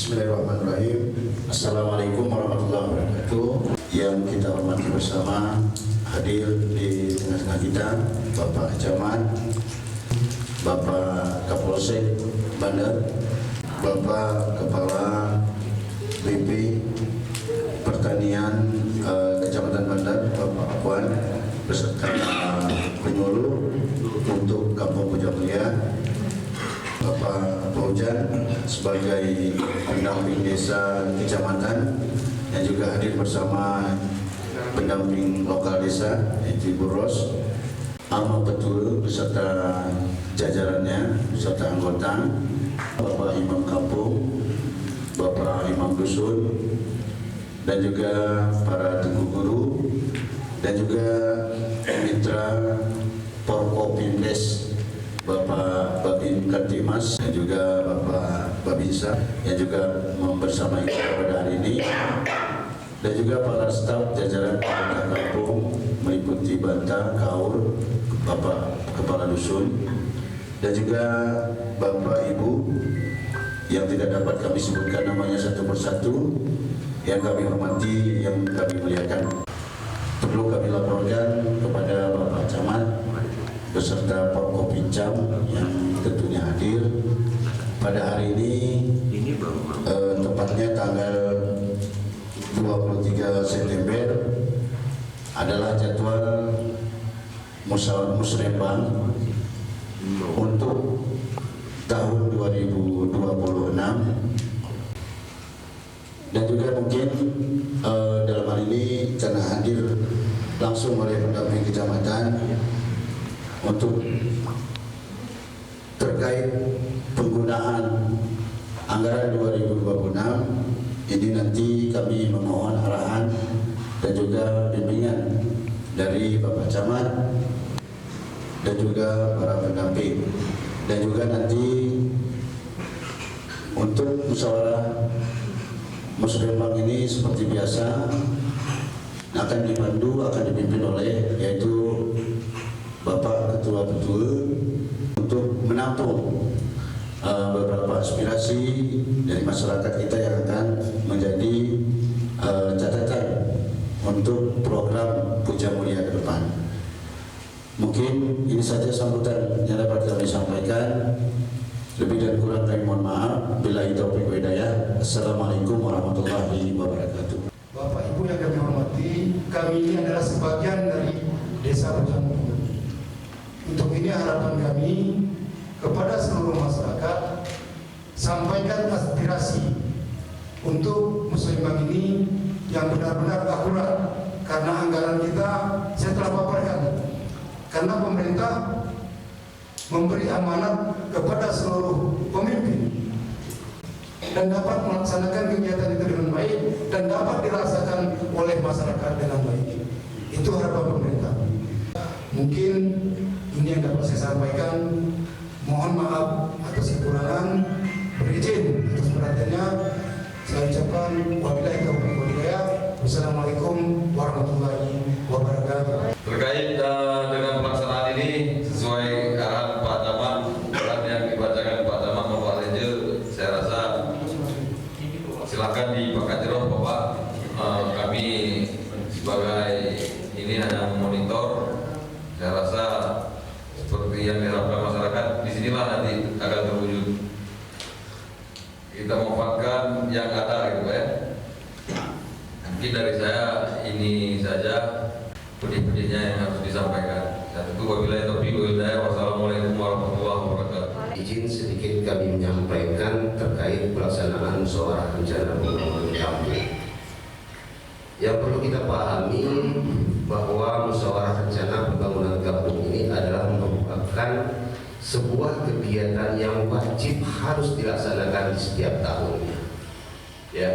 Bismillahirrahmanirrahim. Assalamualaikum warahmatullahi wabarakatuh. Yang kita hormati bersama, hadir di tengah-tengah kita Bapak Camat, Bapak Kapolsek Bandar, Bapak Kepala BP Pertanian Kecamatan Bandar, Bapak Puan, beserta penyuluh untuk Kampung Pujamulia, Bapak Paujan sebagai pendamping desa kecamatan yang juga hadir bersama pendamping lokal desa yaitu Ibu Ros, Alma Betul beserta jajarannya beserta anggota, Bapak Imam Kampung, Bapak Imam Dusun, dan juga para teguh guru, dan juga mitra Porkopimdes Bapak Babin Kartimas dan juga Bapak Babinsa yang juga membersamai kita pada hari ini, dan juga para staf jajaran pemerintah kampung meliputi Banta, Kaur, Bapak Kepala Dusun, dan juga Bapak Ibu yang tidak dapat kami sebutkan namanya satu persatu, yang kami hormati, yang kami muliakan. Perlu kami laporkan kepada Bapak Camat beserta Porkopincam yang tentunya hadir pada hari ini, tepatnya tanggal 23 September adalah jadwal musrembang untuk tahun 2026, dan juga mungkin dalam hal ini karena hadir langsung oleh pendamping kecamatan untuk terkait penggunaan anggaran 2026 ini, nanti kami memohon arahan dan juga bimbingan dari Bapak Camat dan juga para pendamping, dan juga nanti untuk musyawarah musrembang ini seperti biasa akan dipandu, akan dipimpin oleh yaitu Bapak Ketua Betul untuk menampung beberapa aspirasi dari masyarakat kita yang akan menjadi catatan untuk program Pujamulia ke depan. Mungkin ini saja sambutan yang dapat kami sampaikan. Lebih dan kurang kami mohon maaf. Billahi taufiq wa hidayah. Assalamualaikum warahmatullahi wabarakatuh. Bapak Ibu yang kami hormati, kami ini adalah sebagian dari Desa Pujamulia. Untuk ini harapan kami kepada seluruh masyarakat, sampaikan aspirasi untuk musrembang ini yang benar-benar akurat, karena anggaran kita saya telah paparkan, karena pemerintah memberi amanat kepada seluruh pemimpin dan dapat melaksanakan kegiatan itu dengan baik dan dapat dirasakan oleh masyarakat dengan baik. Itu harapan pemerintah. Mungkin ini yang dapat saya sampaikan. Mohon maaf atas kekurangan, berizin atas perhatiannya. Saya ucapkan wabillahi taufiq wal hidayah. Wassalamualaikum warahmatullahi wabarakatuh. Terkait dengan pelaksanaan ini sesuai arahan Pak Camat dan yang dibacakan Pak Camat maupun Pak Ranger, saya rasa silakan dipakai jeroh Bapak. Kami sebagai ini hanya memonitor. Saya rasa seperti yang diharapkan masyarakat, disinilah nanti akan terwujud. Kita memanfaatkan yang ada gitu ya. Mungkin dari saya ini saja pedih-pedihnya yang harus disampaikan. Dan itu wabillahi taufiq wal hidayah. Wassalamualaikum warahmatullahi wabarakatuh. Izin sedikit kami menyampaikan terkait pelaksanaan musyawarah rencana pembangunan kampung. Yang perlu kita pahami bahwa musyawarah rencana pembangunan kampung ini adalah merupakan sebuah kegiatan yang wajib harus dilaksanakan di setiap tahunnya, ya.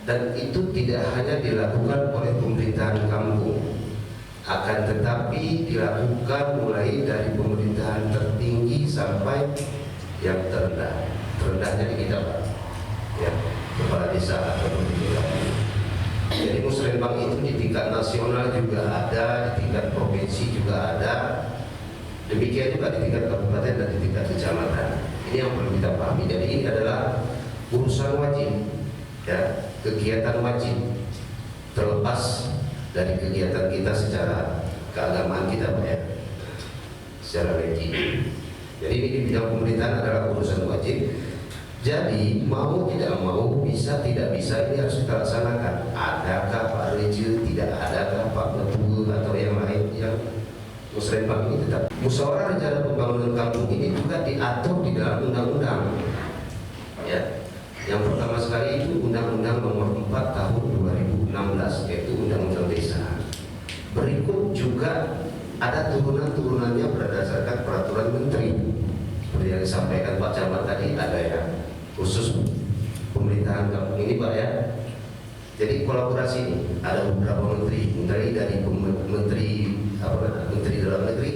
Dan itu tidak hanya dilakukan oleh pemerintahan kampung, akan tetapi dilakukan mulai dari pemerintahan tertinggi sampai yang terendah. Terendahnya di kita, Pak, ya, kepala desa atau pemerintahan. Jadi musrembang itu di tingkat nasional juga ada, di tingkat provinsi juga ada, demikian juga di tingkat kabupaten dan di tingkat kecamatan. Ini yang perlu kita pahami. Jadi ini adalah urusan wajib, ya, kegiatan wajib terlepas dari kegiatan kita secara keagamaan kita, Pak, ya, secara religi. Jadi ini di bidang pemerintahan adalah urusan wajib. Jadi mau tidak mau, bisa tidak bisa, ini harus kita laksanakan. Adakah Pak Reju, tidak adakah Pak Betul atau yang lain yang musrembang ini tetap. Musyawarah rencana pembangunan kampung ini juga diatur di dalam undang-undang. Ya. Yang pertama sekali itu Undang-Undang Nomor 4 Tahun 2016, yaitu Undang-Undang Desa. Berikut juga ada turunan-turunannya berdasarkan peraturan menteri. Seperti yang disampaikan Pak Camat tadi, ada ya khusus pemerintahan kampung ini, Pak, ya. Jadi kolaborasi ini ada beberapa menteri dari Menteri Dalam Negeri,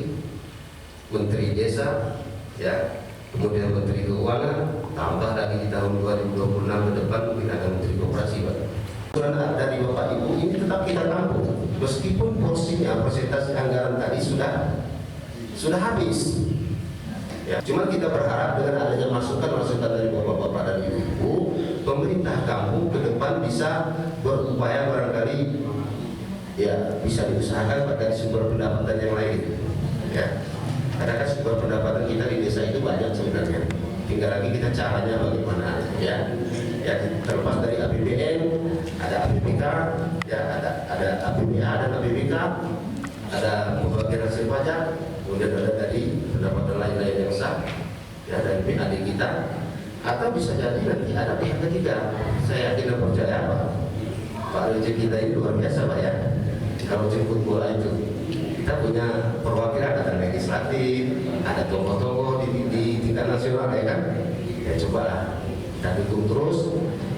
Menteri Desa, ya, kemudian Menteri Keuangan, tambah lagi di tahun 2026 ke depan mungkin ada Menteri Koperasi, Pak. Aturan dari Bapak Ibu ini tetap kita tampung, meskipun porsinya, persentase anggaran tadi sudah habis. Ya, cuma kita berharap dengan adanya masukan-masukan dari Bapak-bapak dan Ibu-ibu, pemerintah kampung ke depan bisa berupaya barangkali ya bisa diusahakan pada sumber pendapatan yang lain, ya. Karena kan sumber pendapatan kita di desa itu banyak sebenarnya. Tinggal lagi kita caranya bagaimana, ya. Ya, terlepas dari APBN, ada APBK, ya, ada APBA dan APBK, ada pembagian hasil pajak, kemudian ada tadi pendapatan lain-lain yang sah, ya, dari PAD kita, atau bisa jadi nanti ada pihak ketiga. Saya yakin dan percaya Pak Reju kita ini luar biasa, Pak, ya. Kalau jemput bola itu kita punya perwakilan, ada legislatif, ada tokoh-tokoh di tingkat nasional, ya kan? Ya cobalah kita dukung terus,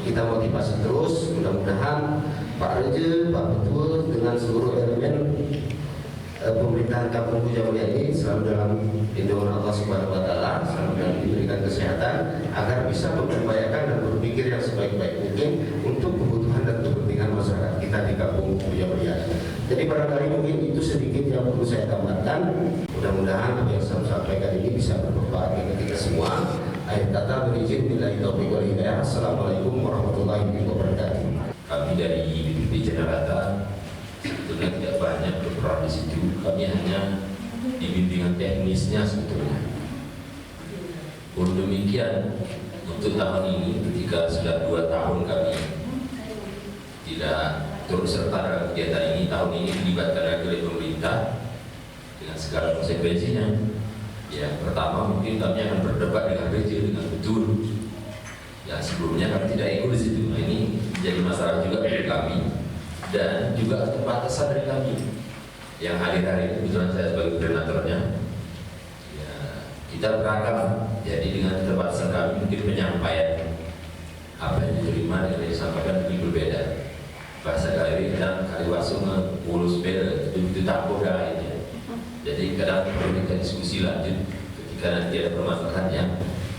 kita motivasi terus. Mudah-mudahan Pak Reju, Pak Betul dengan seluruh elemen pemerintahan Kampung Puja Mulia ini selalu dalam lindungan Allah Subhanahu Wa Taala, selalu dalam diberikan kesehatan agar bisa mengupayakan dan berpikir yang sebaik-baik mungkin untuk kebutuhan dan kepentingan masyarakat kita di Kampung Puja Mulia. Jadi barangkali mungkin itu sedikit yang perlu saya tambahkan. Mudah-mudahan apa yang saya sampaikan ini bisa bermanfaat bagi kita semua. Akhir kata berizin billahi taufiq wal hidayah. Assalamualaikum warahmatullahi wabarakatuh. Kami dari BPD Jakarta sebetulnya tidak banyak berperan di situ. Kami hanya di bimbingan teknisnya sebetulnya. Untuk demikian, untuk tahun ini ketika sudah 2 tahun kami tidak turut serta dalam kegiatan ini, tahun ini dilibatkan oleh pemerintah dengan segala konsekuensinya. Ya, pertama mungkin kami akan berdebat dengan Reju dengan betul. Ya, sebelumnya kami tidak ikut di situ. Nah, ini jadi masalah juga bagi kami dan juga keterbatasan dari kami yang hadir hari ini. Kebetulan saya sebagai koordinatornya. Ya, kita beragam. Jadi dengan keterbatasan kami mungkin penyampaian apa yang diterima dan yang disampaikan lebih berbeda. Bahasa Galeri kadang kaliwasu ngurus beda itu tampuk lainnya. Jadi kadang perlu kita diskusi lanjut ketika nanti ada permasalahan yang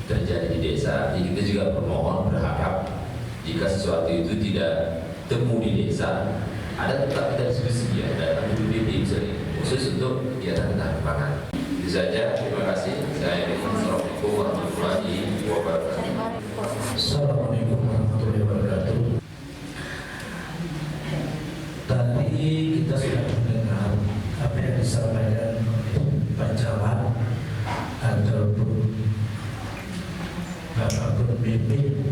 terjadi di desa. Jadi kita juga bermohon berharap jika sesuatu itu tidak temu di desa, ada tempat kita diskusi ya, dan BPD khusus untuk kegiatan ketahanan pangan. Itu saja. Terima kasih. Saya Assalamualaikum warahmatullahi wabarakatuh. Assalamualaikum warahmatullahi wabarakatuh. Tadi kita sudah mendengar apa yang disampaikan Pak Camat ataupun Bapak Pembimbing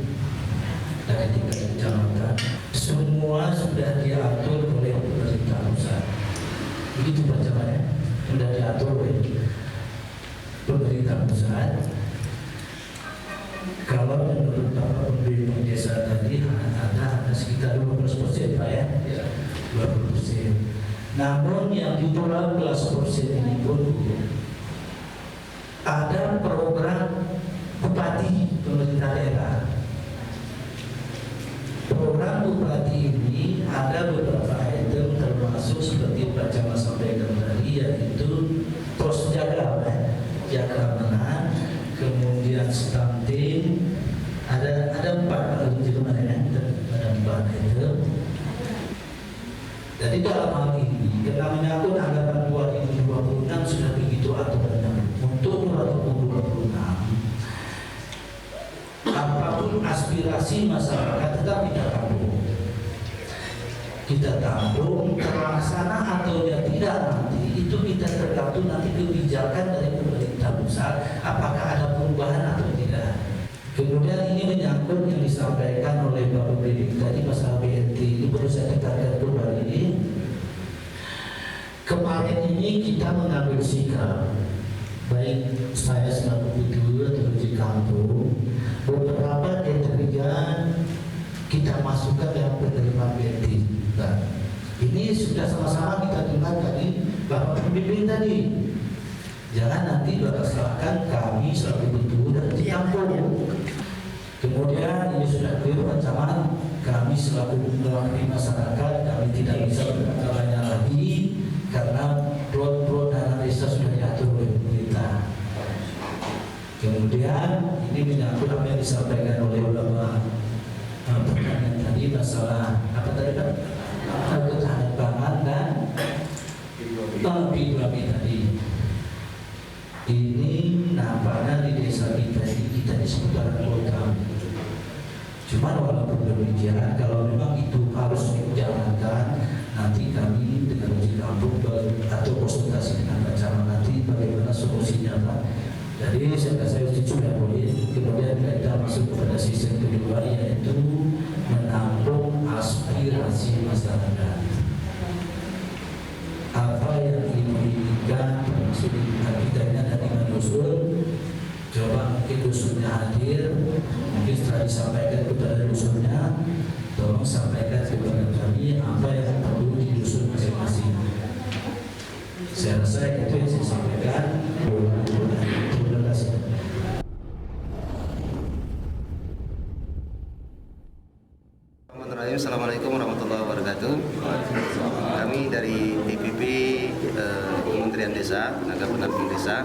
dari tingkat kecamatan. Semua sudah diatur oleh pemerintah pusat. Begitu Pak Camat, ya? Sudah diatur oleh pemerintah pusat. Kalau menurut Bapak Pembimbing desa tadi ada sekitar 12%, Pak, ya? 20%. Namun yang di 12% ini pun ada program bupati pemerintah daerah. Program bupati ini ada beberapa item termasuk seperti Pak Camat sampaikan tadi, yaitu pos jaga mana, kemudian stunting, ada 4 ada 4 item. Jadi dalam hal ini, karena menyangkut anggaran 2026 sudah begitu aturannya. Untuk 2026, apapun aspirasi aspirasi masyarakat tetap kita tampung. Kita tampung, terlaksana atau tidak nanti itu kita tergantung nanti kebijakan dari pemerintah pusat apakah ada perubahan atau tidak. Kemudian ini menyangkut yang disampaikan oleh Bapak Bidik tadi masalah BNT, ini perlu saya tekankan kembali. Kemarin ini kita mengambil sikap, baik saya selaku ketua atau di kampung, beberapa kriteria kita masukkan dalam penerimaan BNT. Nah, ini sudah sama-sama kita dengar tadi Bapak Pembimbing tadi. Jangan nanti Bapak serahkan kami selaku ketua dan di kampung. Kemudian ini sudah clear ancaman kami selaku mewakili masyarakat, kami tidak bisa berbicara lagi karena plot-plot dana desa sudah diatur oleh pemerintah. Kemudian ini menyangkut apa yang disampaikan oleh Bapak pertanyaan tadi masalah apa tadi Pak? Ketahanan pangan dan P2P tadi. Ini nampaknya di desa kita ini kita di seputaran program. Cuma walaupun demikian, kalau memang itu harus dijalankan, nanti kami dengan uji kampung atau konsultasi dengan Pak Camat nanti bagaimana solusinya Pak. Jadi saya sudah boleh. Kemudian kita masuk kepada sistem kedua yaitu menampung aspirasi masyarakat. Apa yang diinginkan termasuk kita dari dusun, coba mungkin dusunnya hadir, mungkin setelah disampaikan kepada dusunnya, tolong sampaikan kepada kami apa yang perlu di dusun masing-masing. Saya rasa itu yang saya sampaikan. Terima kasih. Assalamualaikum warahmatullahi wabarakatuh. Kami dari DPP Kementerian Desa, Tenaga Pendamping Desa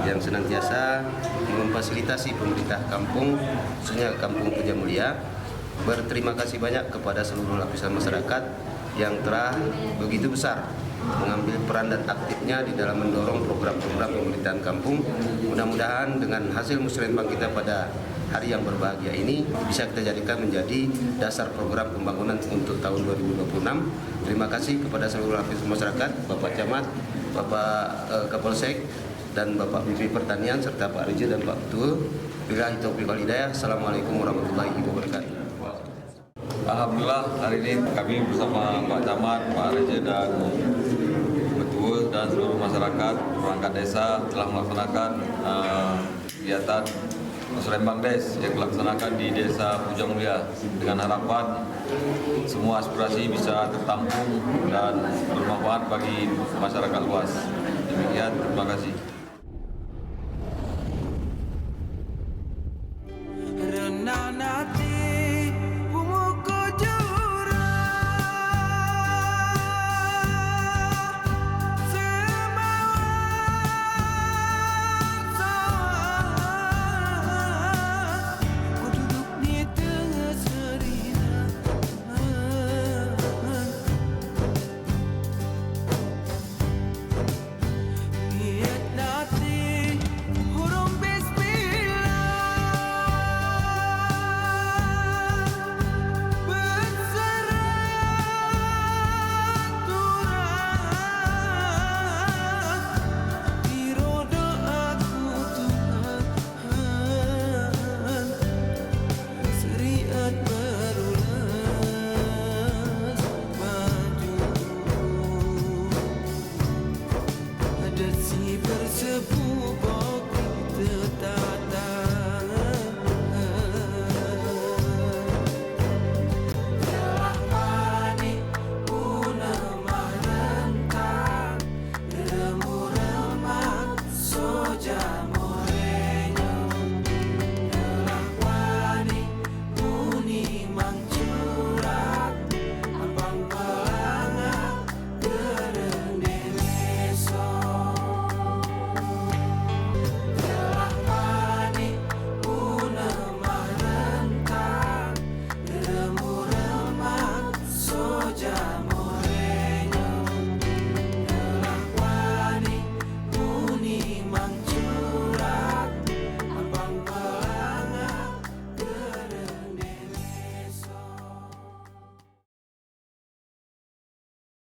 yang senantiasa memfasilitasi pemerintah kampung, khususnya Kampung Puja Mulia, berterima kasih banyak kepada seluruh lapisan masyarakat yang telah begitu besar mengambil peran dan aktifnya di dalam mendorong program-program pemerintahan kampung. Mudah-mudahan dengan hasil musrenbang kita pada hari yang berbahagia ini bisa kita jadikan menjadi dasar program pembangunan untuk tahun 2026. Terima kasih kepada seluruh lapisan masyarakat, Bapak Camat, Bapak Kapolsek, dan Bapak BP Pertanian serta Pak Rija dan Pak Ketua. Billahi taufiq wal hidayah. Assalamualaikum warahmatullahi wabarakatuh. Alhamdulillah hari ini kami bersama Pak Camat, Pak Rija dan Ketua dan seluruh masyarakat perangkat desa telah melaksanakan kegiatan Musrembang Des yang dilaksanakan di Desa Puja Mulia dengan harapan semua aspirasi bisa tertampung dan bermanfaat bagi masyarakat luas. Demikian, terima kasih.